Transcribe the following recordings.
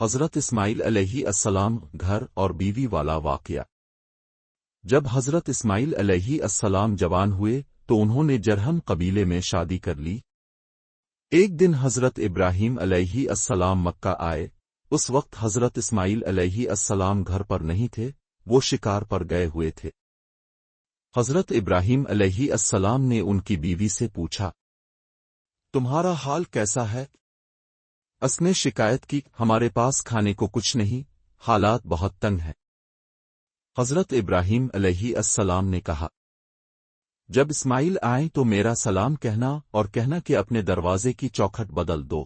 حضرت اسماعیل علیہ السلام گھر اور بیوی والا واقعہ۔ جب حضرت اسماعیل علیہ السلام جوان ہوئے تو انہوں نے جرہم قبیلے میں شادی کر لی۔ ایک دن حضرت ابراہیم علیہ السلام مکہ آئے۔ اس وقت حضرت اسماعیل علیہ السلام گھر پر نہیں تھے، وہ شکار پر گئے ہوئے تھے۔ حضرت ابراہیم علیہ السلام نے ان کی بیوی سے پوچھا، تمہارا حال کیسا ہے؟ اس نے شکایت کی، ہمارے پاس کھانے کو کچھ نہیں، حالات بہت تنگ ہیں۔ حضرت ابراہیم علیہ السلام نے کہا، جب اسماعیل آئیں تو میرا سلام کہنا اور کہنا کہ اپنے دروازے کی چوکھٹ بدل دو۔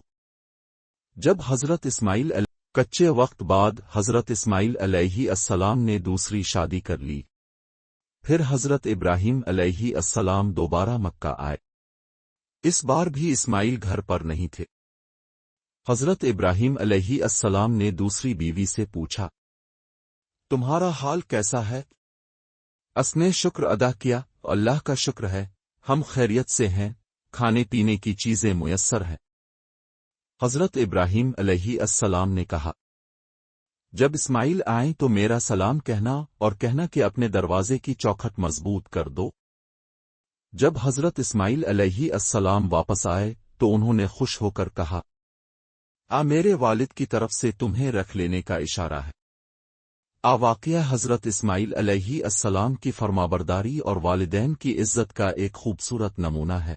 جب حضرت اسماعیل کچے وقت بعد حضرت اسماعیل علیہ السلام نے دوسری شادی کر لی۔ پھر حضرت ابراہیم علیہ السلام دوبارہ مکہ آئے۔ اس بار بھی اسماعیل گھر پر نہیں تھے۔ حضرت ابراہیم علیہ السلام نے دوسری بیوی سے پوچھا، تمہارا حال کیسا ہے؟ اس نے شکر ادا کیا، اللہ کا شکر ہے، ہم خیریت سے ہیں، کھانے پینے کی چیزیں میسر ہیں۔ حضرت ابراہیم علیہ السلام نے کہا، جب اسماعیل آئیں تو میرا سلام کہنا اور کہنا کہ اپنے دروازے کی چوکھٹ مضبوط کر دو۔ جب حضرت اسماعیل علیہ السلام واپس آئے تو انہوں نے خوش ہو کر کہا، میرے والد کی طرف سے تمہیں رکھ لینے کا اشارہ ہے۔ واقعہ حضرت اسماعیل علیہ السلام کی فرمانبرداری اور والدین کی عزت کا ایک خوبصورت نمونہ ہے۔